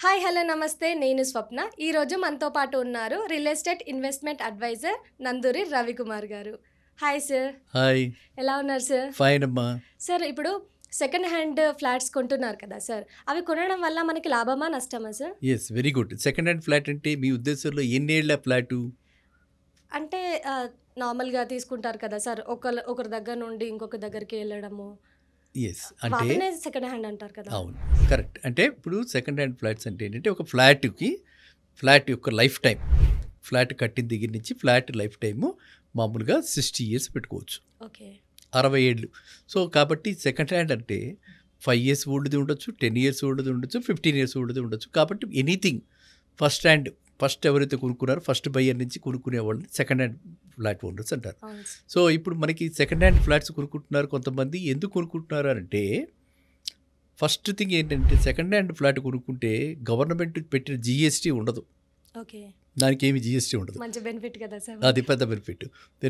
Hi hello నమస్తే నేను స్వప్న. ఈరోజు మనతో పాటు ఉన్నారు real estate investment adviser Nanduri Ravikumar garu. Hi sir. Hi. ఎలా ఉన్నారు సార్? ఫైన్ అమ్మా. సార్ ఇప్పుడు సెకండ్ హ్యాండ్ ఫ్లాట్స్ కొంటున్నారు కదా సార్, అవి కొనడం వల్ల మనకి లాభమా నష్టమా sir? Yes, very good. Second hand flat అంటే మీ ఉద్దేశంలో ఎన్నేళ్ల ఫ్లాటు? అంటే నార్మల్గా తీసుకుంటారు కదా సార్, ఒకరి దగ్గర నుండి ఇంకొక దగ్గరికి వెళ్ళడము, ఎస్ అంటే వాటినే సెకండ్ హ్యాండ్ అంటారు కదా. అవును, కరెక్ట్. అంటే ఇప్పుడు సెకండ్ హ్యాండ్ ఫ్లాట్స్ అంటే ఏంటంటే ఒక ఫ్లాట్ యొక్క లైఫ్ టైం, ఫ్లాట్ కట్టిన దగ్గర నుంచి ఫ్లాట్ లైఫ్ టైము మామూలుగా 60 years పెట్టుకోవచ్చు, ఓకే 60 ఏళ్ళు. సో కాబట్టి సెకండ్ హ్యాండ్ అంటే 5 years ఓల్డ్ది ఉండొచ్చు, 10 years ఓల్డ్ది ఉండొచ్చు, 15 years ఓల్డ్ది ఉండొచ్చు. కాబట్టి ఎనీథింగ్ ఫస్ట్ ఎవరైతే కొనుక్కున్నారో ఫస్ట్ బయ్యర్ నుంచి కొనుక్కునే వాళ్ళని సెకండ్ హ్యాండ్ ఫ్లాట్ ఓనర్స్ అంటారు. అవును సార్. సో ఇప్పుడు మనకి సెకండ్ హ్యాండ్ ఫ్లాట్స్ కొనుక్కుంటున్నారు కొంతమంది. ఎందుకు కొనుక్కుంటున్నారు అంటే ఫస్ట్ థింగ్ ఏంటంటే సెకండ్ హ్యాండ్ ఫ్లాట్ కొనుక్కుంటే గవర్నమెంట్ పెట్టిన జిఎస్టీ ఉండదు, ఓకే దానికి ఏమి జిఎస్టీ ఉండదు. మంచి బెనిఫిట్ కదా సార్. అది పెద్ద బెనిఫిట్.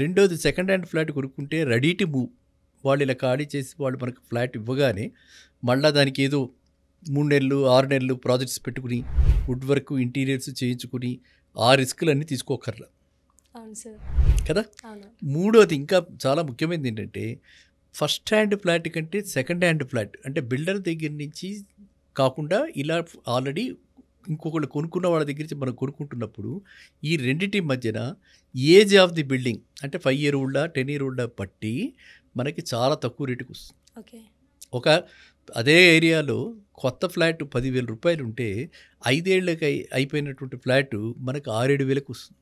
రెండోది, సెకండ్ హ్యాండ్ ఫ్లాట్ కొనుక్కుంటే రెడీ టు మూవ్. వాళ్ళు ఇలా ఖాళీ చేసి వాళ్ళు మనకు ఫ్లాట్ ఇవ్వగానే మళ్ళీ దానికి ఏదో 3 నెలలు 6 నెలలు ప్రాజెక్ట్స్ పెట్టుకుని వుడ్ వర్క్ ఇంటీరియర్స్ చేయించుకుని ఆ రిస్కులన్నీ తీసుకోకర్లా అవును సార్. కదా. అవును. మూడోది ఇంకా చాలా ముఖ్యమైనది ఏంటంటే ఫస్ట్ హ్యాండ్ ఫ్లాట్ కంటే సెకండ్ హ్యాండ్ ఫ్లాట్ అంటే బిల్డర్ దగ్గర నుంచి కాకుండా ఇలా ఆల్రెడీ ఇంకొకళ్ళు కొనుక్కున్న వాళ్ళ దగ్గర నుంచి మనం కొనుక్కుంటున్నప్పుడు ఈ రెండింటి మధ్యన ఏజ్ ఆఫ్ ది బిల్డింగ్ అంటే 5 year old 10 year old పట్టి మనకి చాలా తక్కువ రేటుకి వస్తుంది. ఓకే ఒక అదే ఏరియాలో కొత్త ఫ్లాట్ 10,000 రూపాయలు ఉంటే 5 ఏళ్ళకి అయిపోయినటువంటి ఫ్లాట్ మనకు 6-7 వేలకు వస్తుంది.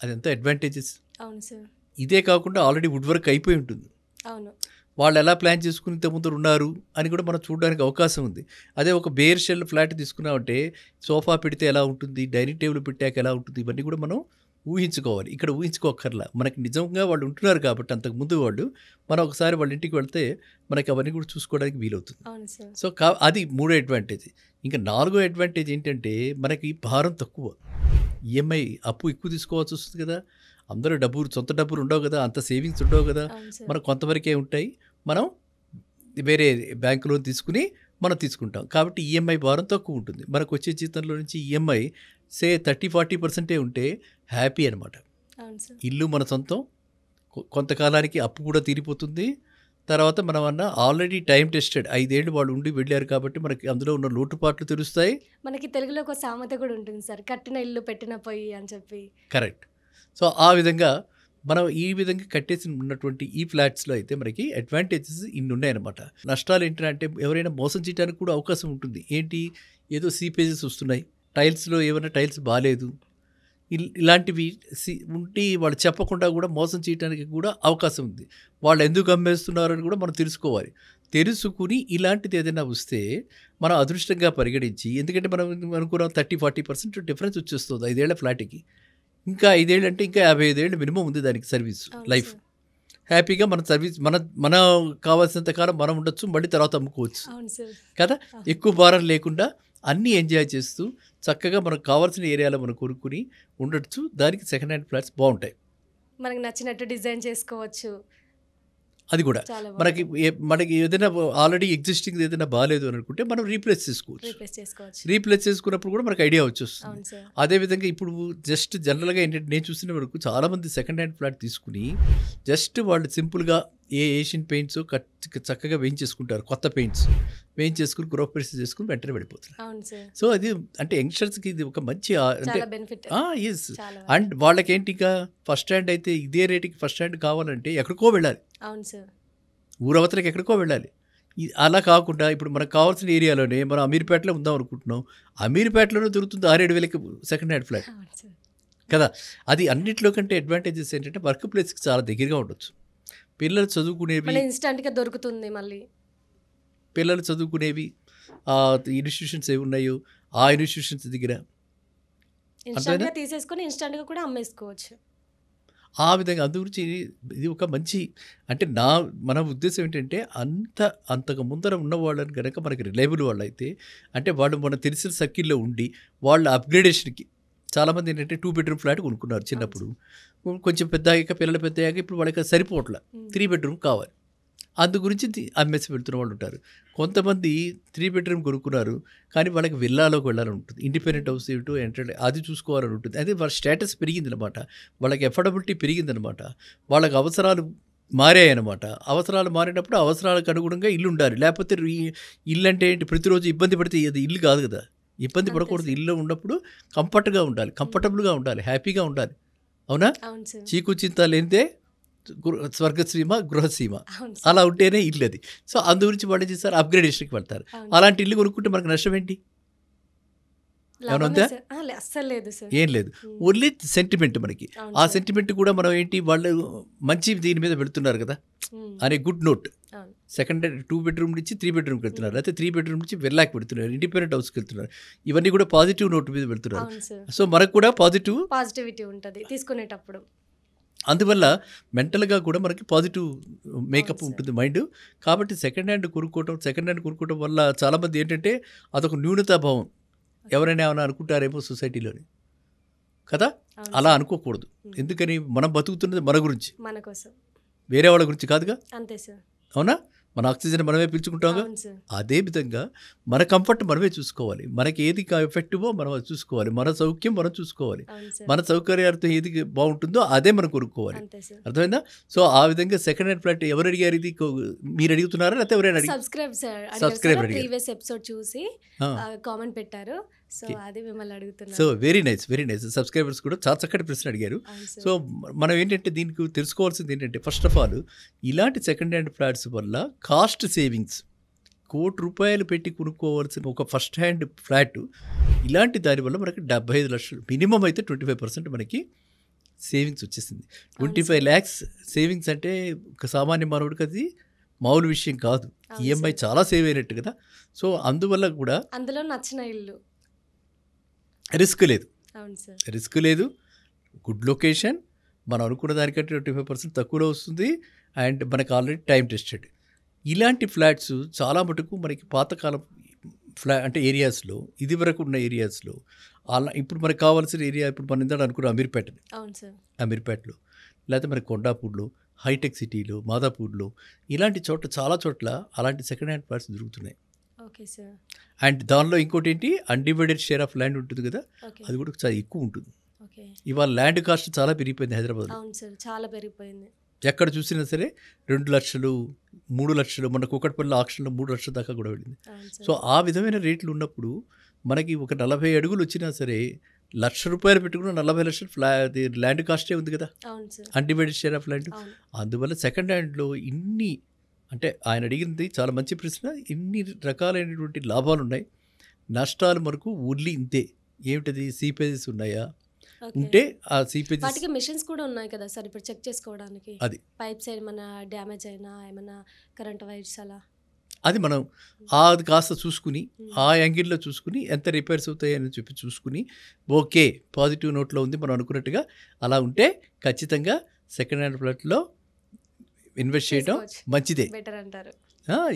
అదంతా అడ్వాంటేజెస్. అవును సార్. ఇదే కాకుండా ఆల్రెడీ వుడ్ వర్క్ అయిపోయి ఉంటుంది. అవును. వాళ్ళు ఎలా ప్లాన్ చేసుకుని ఇంతకుముందు ఉన్నారు అని కూడా మనం చూడడానికి అవకాశం ఉంది. అదే ఒక బేర్ షెల్ ఫ్లాట్ తీసుకున్నామంటే సోఫా పెడితే ఎలా ఉంటుంది, డైనింగ్ టేబుల్ పెట్టాక ఎలా ఉంటుంది, ఇవన్నీ కూడా మనం ఊహించుకోవాలి. ఇక్కడ ఊహించుకోకర్లా, మనకి నిజంగా వాళ్ళు ఉంటున్నారు కాబట్టి అంతకుముందు వాళ్ళు, మనం ఒకసారి వాళ్ళ ఇంటికి వెళ్తే మనకి అవన్నీ కూడా చూసుకోవడానికి వీలవుతుంది. అవును సార్. సో అది మూడో అడ్వాంటేజ్. ఇంకా నాలుగో అడ్వాంటేజ్ ఏంటంటే మనకి భారం తక్కువ. ఈఎంఐ అప్పు ఎక్కువ తీసుకోవాల్సి వస్తుంది కదా. అందరూ సొంత డబ్బులు ఉండవు కదా, అంత సేవింగ్స్ ఉండవు కదా, అవును సార్. మనకు కొంతవరకే ఉంటాయి. మనం వేరే బ్యాంకు లోన్ తీసుకుని మనం తీసుకుంటాం కాబట్టి ఈఎంఐ భారం తక్కువ ఉంటుంది. మనకు వచ్చే జీతంలో నుంచి ఈఎంఐ 30-40% ఉంటే హ్యాపీ అనమాట. అవును సార్. ఇల్లు మన సొంతం, కొంతకాలానికి అప్పు కూడా తీరిపోతుంది. తర్వాత మనం ఆల్రెడీ టైం టెస్టెడ్ 5 ఏళ్ళు వాళ్ళు ఉండి వెళ్ళారు కాబట్టి మనకి అందులో ఉన్న లోటుపాట్లు తెలుస్తాయి. మనకి తెలుగులో ఒక సామెత కూడా ఉంటుంది సార్, కట్టిన ఇల్లు పెట్టిన పొయ్యి అని చెప్పి. కరెక్ట్. సో ఆ విధంగా మనం ఈ విధంగా కట్టేసి ఉన్నటువంటి ఈ ఫ్లాట్స్లో అయితే మనకి అడ్వాంటేజెస్ ఇన్ని ఉన్నాయన్నమాట. నష్టాలు ఏంటంటే ఎవరైనా మోసం చేయడానికి కూడా అవకాశం ఉంటుంది. ఏంటి, ఏదో సీపేజెస్ వస్తున్నాయి, టైల్స్లో ఏమైనా టైల్స్ బాగాలేదు, ఇలాంటివి ఉండి వాళ్ళు చెప్పకుండా కూడా మోసం చేయడానికి కూడా అవకాశం ఉంది. వాళ్ళు ఎందుకు అమ్మేస్తున్నారని కూడా మనం తెలుసుకుని ఇలాంటిది ఏదైనా వస్తే మనం అదృష్టంగా పరిగణించి, ఎందుకంటే మనం అనుకున్నాం 30-40% డిఫరెన్స్ వచ్చేస్తుంది 5 ఏళ్ల ఫ్లాట్కి. ఇంకా 5 ఏళ్ళు అంటే ఇంకా 55 ఏళ్ళు మినిమం ఉంది దానికి సర్వీస్ లైఫ్. హ్యాపీగా మన సర్వీస్ మన కావాల్సినంత కాలం మనం ఉండొచ్చు, మళ్ళీ తర్వాత అమ్ముకోవచ్చు కదా. ఎక్కువ భారం లేకుండా అన్నీ ఎంజాయ్ చేస్తూ చక్కగా మనకు కావాల్సిన ఏరియాలో మనం కొనుక్కుని ఉండొచ్చు. దానికి సెకండ్ హ్యాండ్ ఫ్లాట్స్ బాగుంటాయి, మనకి నచ్చినట్టు డిజైన్ చేసుకోవచ్చు. అది కూడా మనకి ఏదైనా ఆల్రెడీ ఎగ్జిస్టింగ్ ఏదైనా బాగాలేదు అని అనుకుంటే మనం రీప్లేస్ చేసుకోవచ్చు. రీప్లేస్ చేసుకున్నప్పుడు కూడా మనకు ఐడియా వచ్చేస్తుంది. అదేవిధంగా ఇప్పుడు జస్ట్ జనరల్గా ఏంటంటే నేను చూసిన వరకు చాలామంది సెకండ్ హ్యాండ్ ఫ్లాట్ తీసుకుని జస్ట్ వాళ్ళు సింపుల్గా ఏషియన్ పెయింట్స్ చక్కగా వేయించేసుకుంటారు, కొత్త పెయింట్స్ వేయించేసుకుని గృహప్రవేశం చేసుకుని వెంటనే వెళ్ళిపోతున్నారు. సో అది అంటే యంగ్స్టర్స్కి ఇది ఒక మంచి అంటే ఎస్. అండ్ వాళ్ళకేంటి, ఇంకా ఫస్ట్ హ్యాండ్ అయితే ఇదే రేటుకి ఫస్ట్ హ్యాండ్ కావాలంటే ఎక్కడికో వెళ్ళాలి, ఊరవతలకి ఎక్కడికో వెళ్ళాలి. అలా కాకుండా ఇప్పుడు మనకు కావాల్సిన ఏరియాలోనే మనం అమీర్పేటలో ఉందాం అనుకుంటున్నాం, అమీర్పేటలోనే దొరుకుతుంది 6-7 వేలకి సెకండ్ హ్యాండ్ ఫ్లాట్ కదా. అది అన్నింటిలో కంటే అడ్వాంటేజెస్ ఏంటంటే వర్క్ ప్లేస్కి చాలా దగ్గరగా ఉండొచ్చు. పిల్లలు చదువుకునేవి ఇన్స్టెంట్గా దొరుకుతుంది. మళ్ళీ పిల్లలు చదువుకునేవి ఇన్స్టిట్యూషన్స్ ఏవి ఉన్నాయో ఆ ఇన్స్టిట్యూషన్స్ దగ్గర తీసేసుకొని ఇన్స్టెంట్గా కూడా అమ్మేసుకోవచ్చు. ఆ విధంగా అందుగురించి ఇది ఒక మంచి అంటే మన ఉద్దేశం ఏంటంటే అంతకు ముందర ఉన్న వాళ్ళని కనుక మనకి రిలయబుల్ వాళ్ళు అయితే, అంటే వాళ్ళు మన తెలిసిన సర్కిల్లో ఉండి వాళ్ళ అప్గ్రేడేషన్కి చాలామంది ఏంటంటే 2 bedroom ఫ్లాట్ కొనుక్కున్నారు చిన్నప్పుడు, కొంచెం పెద్ద అయ్యాక పిల్లలు పెద్ద అయ్యాక ఇప్పుడు వాళ్ళకి సరిపోవట్లే 3 bedroom కావాలి. అందు గురించి అమ్మేసి వెళ్తున్న వాళ్ళు ఉంటారు. కొంతమంది 3 బెడ్‌రూమ్ కొనుక్కున్నారు. కానీ వాళ్ళకి విల్లాలోకి వెళ్ళాలని ఉంటుంది. ఇండిపెండెంట్ హౌస్ ఏంటో ఏంటంటే అది చూసుకోవాలని ఉంటుంది. అదే వాళ్ళ స్టేటస్ పెరిగిందనమాట. వాళ్ళకి అఫోర్డబిలిటీ పెరిగిందనమాట. వాళ్ళకి అవసరాలు మారాయనమాట. అవసరాలు మారినప్పుడు అవసరాలకు అనుగుణంగా ఇల్లు ఉండాలి. లేకపోతే ఇల్లు అంటే ఏంటి, ప్రతిరోజు ఇబ్బంది పడితే అది ఇల్లు కాదు కదా! ఇబ్బంది అంతే పడకూడదు. సార్. ఇల్లు ఉన్నప్పుడు కంఫర్ట్‌గా ఉండాలి. కంఫర్టబుల్‌గా ఉండాలి. హ్యాపీగా ఉండాలి. అవునా? అవును సార్. చీకు చింత లేనిదే స్వర్గసీమ, గృహసీమ. అవును సార్. అలా ఉంటేనే ఇల్లు అది. సో, అందు గురించి వాళ్ళు ఏం చేస్తారు, అప్‌గ్రేడేషన్‌కి వెళ్తారు. అవును అలాంటి సార్. ఇల్లు కొనుక్కుంటే మనకు నష్టం ఏంటి? ఏమైనా లాభమే ఉందా? సార్. అస్సలు లేదు సార్. ఏం లేదు. హ్మ్. ఓన్లీ సెంటిమెంట్ మనకి. అవును ఆ సార్. సెంటిమెంట్ కూడా మనం ఏంటి, వాళ్ళు మంచి దీని మీద వెళ్తున్నారు కదా! హ్మ్. అనే గుడ్ నోట్. అవును. సెకండ్ 2 బెడ్‌రూమ్ నుంచి 3 బెడ్‌రూమ్‌కి వెళ్తున్నారు. హ్మ్. లేకపోతే 3 బెడ్‌రూమ్ నుంచి విల్లాకి వెళ్తున్నారు. ఇండిపెండెంట్ హౌస్‌కి వెళ్తున్నారు. ఇవన్నీ కూడా పాజిటివ్ నోట్ మీద వెళ్తున్నారు. అవును సార్. సో, మనకు కూడా పాజిటివ్. పాజిటివిటీ ఉంటది తీసుకునేటప్పుడు. అందువల్ల మెంటల్‌గా కూడా మనకి పాజిటివ్ అవును మేకప్ సార్. ఉంటుంది మైండ్. కాబట్టి సెకండ్ హ్యాండ్ కొనుక్కోవటం వల్ల చాలామంది ఏంటంటే అదొక న్యూనతాభావం. ఓకే. ఎవరైనా ఏమైనా అనుకుంటారేమో సొసైటీలోని. కదా! అవును అలా సార్. అనుకోకూడదు. హ్మ్. ఎందుకని, మనం బతుకుతున్నది మన గురించి. మన కోసం. వేరే వాళ్ళ గురించి కాదుగా. అంతే సార్. అవునా? మన ఆక్సిజన్ మనమే పీల్చుకుంటాంగా. అవును సార్. అదే విధంగా మన కంఫర్ట్ మనమే చూసుకోవాలి. మనకి ఏది ఎఫెక్టివో మనం అది చూసుకోవాలి. మన సౌఖ్యం మనం చూసుకోవాలి. అవును సార్. మన సౌకర్యార్థం ఏది బాగుంటుందో అదే మనం కొనుక్కోవాలి. అంతే సార్. అర్థమైందా? సో, ఆ విధంగా సెకండ్ హ్యాండ్ ఫ్లాట్ ఎవరు అడిగారు ఇది? మీరు అడుగుతున్నారా? లేకపోతే ఎవరైనా సబ్స్క్రైబ్ సార్ అడిగారు సార్. సబ్స్క్రైబర్ అడిగారు. ప్రీవియస్ ఎపిసోడ్ చూసి ఆ! కామెంట్ పెట్టారు. So, okay. అది మిమ్మల్ని సో, అడుగుతున్నాను. Very nice. Very nice. Subscribers కూడా చాలా చక్కటి ప్రశ్న అడిగారు. అవును సో, సార్. మనం ఏంటంటే దీనికి తెలుసుకోవాల్సింది ఏంటంటే, ఫస్ట్ ఆఫ్ ఆల్ ఇలాంటి సెకండ్ హ్యాండ్ ఫ్లాట్స్ వల్ల కాస్ట్ సేవింగ్స్, ₹1,00,00,000 పెట్టి కొనుక్కోవాల్సిన ఒక ఫస్ట్ హ్యాండ్ ఫ్లాట్ ఇలాంటి దానివల్ల మనకి 75,00,000 మినిమం అయితే 25% మనకి సేవింగ్స్ వచ్చేసింది. అవును 25 సార్. ల్యాక్స్ సేవింగ్స్ అంటే ఒక సామాన్య మానవుడికి అది మామూలు విషయం కాదు. అవును ఈఎంఐ సార్. చాలా సేవ్ అయినట్టు కదా! సో, అందువల్ల కూడా అందులో నచ్చిన ఇల్లు. రిస్క్ లేదు. అవును సార్. రిస్క్ లేదు. Good location. మనం అనుకున్న దానికంటే 25% తక్కువలో వస్తుంది. అండ్ మనకు ఆల్రెడీ టైం టెస్టెడ్. ఇలాంటి ఫ్లాట్స్ చాలా మటుకు మనకి పాతకాలం అంటే ఏరియాస్‌లో, ఇదివరకు ఉన్న ఏరియాస్‌లో, అలా ఇప్పుడు మనకు కావాల్సిన ఏరియా, ఇప్పుడు మనం ఇందాక అనుకున్న అమీర్పేటని. అవును సార్. అమీర్పేటలో, లేకపోతే మరి కొండాపూర్‌లో, హైటెక్ సిటీలో, మాదాపూర్‌లో, ఇలాంటి చాలా చోట్ల అలాంటి సెకండ్ హ్యాండ్ ఫ్లాట్స్ దొరుకుతున్నాయి. Okay sir. అండ్ దానిలో ఇంకోటేంటి, అన్‌డివైడెడ్ షేర్ ఆఫ్ ల్యాండ్ ఉంటుంది కదా! ఓకే. అది కూడా చాలా ఎక్కువ ఉంటుంది. ఓకే. ఇవాళ ల్యాండ్ కాస్ట్ చాలా పెరిగిపోయింది హైదరాబాద్‌లో. అవును సార్. చాలా పెరిగిపోయింది. ఎక్కడ చూసినా సరే 2,00,000, 3,00,000, మన కూకట్పల్లి ఆక్షన్‌లో 3,00,000 దాకా కూడా వెళ్ళింది. అవును సో, సార్. ఆ విధమైన రేట్లు ఉన్నప్పుడు మనకి ఒక 40 అడుగులు వచ్చినా సరే ₹1,00,000 పెట్టుకున్న 40,00,000 అది ల్యాండ్ కాస్టే ఉంది కదా! అవును sir. Undivided share of land. అవును. అందువల్ల సెకండ్ హ్యాండ్‌లో ఇన్ని, అంటే ఆయన అడిగింది చాలా మంచి ప్రశ్న. ఇన్ని రకాలైనటువంటి లాభాలున్నాయి. నష్టాలు మనకు ఓన్లీ ఇంతే. ఏమిటది, సీపేజెస్ ఉన్నాయా? ఓకే. ఉంటే ఆ సీపేజెస్ వాటికి మిషన్స్ కూడా ఉన్నాయి కదా సార్ ఇప్పుడు చెక్ చేసుకోవడానికి. అది. పైప్స్ ఏమైనా డ్యామేజ్ అయినా, ఏమైనా కరెంట్ వైర్స్ అలా. అది మనం అది కాస్త చూసుకుని, హ్మ్. ఆ యాంగిల్‌లో చూసుకుని, ఎంత రిపేర్స్ అవుతాయని చెప్పి చూసుకుని, ఓకే, పాజిటివ్ నోట్‌లో ఉంది మనం అనుకున్నట్టుగా, అలా ఉంటే ఖచ్చితంగా సెకండ్ హ్యాండ్ ఫ్లాట్‌లో ఇన్వెస్ట్ చేయడం చేసుకోవచ్చు. మంచిదే. బెటర్ అంటారు.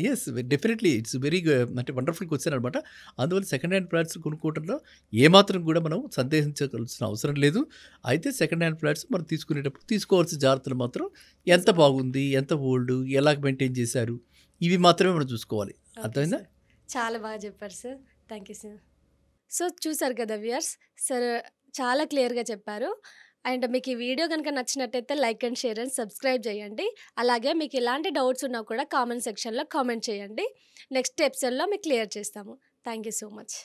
యెస్, డెఫినెట్లీ ఇట్స్ వెరీ అంటే వండర్‌ఫుల్ క్వెషన్ అనమాట. అందువల్ల సెకండ్ హ్యాండ్ ఫ్లాట్స్ కొనుక్కోవడంలో ఏమాత్రం కూడా మనం సందేహించవలసిన అవసరం లేదు. అయితే సెకండ్ హ్యాండ్ ఫ్లాట్స్ మనం తీసుకునేటప్పుడు తీసుకోవాల్సిన జాగ్రత్తలు మాత్రం ఎంత తీసుకోవాలి. బాగుంది, ఎంత ఓల్డ్, ఎలా మెయింటైన్ చేశారు, ఇవి మాత్రమే మనం చూసుకోవాలి. ఓకే అర్థమైందా? సార్. చాలా బాగా చెప్పారు sir. Thank you sir. So, చూసారు కదా వ్యూయర్స్. సార్ చాలా క్లియర్‌గా చెప్పారు. అండ్ మీకు ఈ వీడియో గనుక నచ్చినట్టయితే like and share and subscribe చేయండి. అలాగే మీకు ఎలాంటి డౌట్స్ ఉన్నా కూడా కామెంట్ సెక్షన్‌లో కామెంట్ చేయండి. నెక్స్ట్ ఎపిసోడ్‌లో మీకు క్లియర్ చేస్తాము. Thank you so much.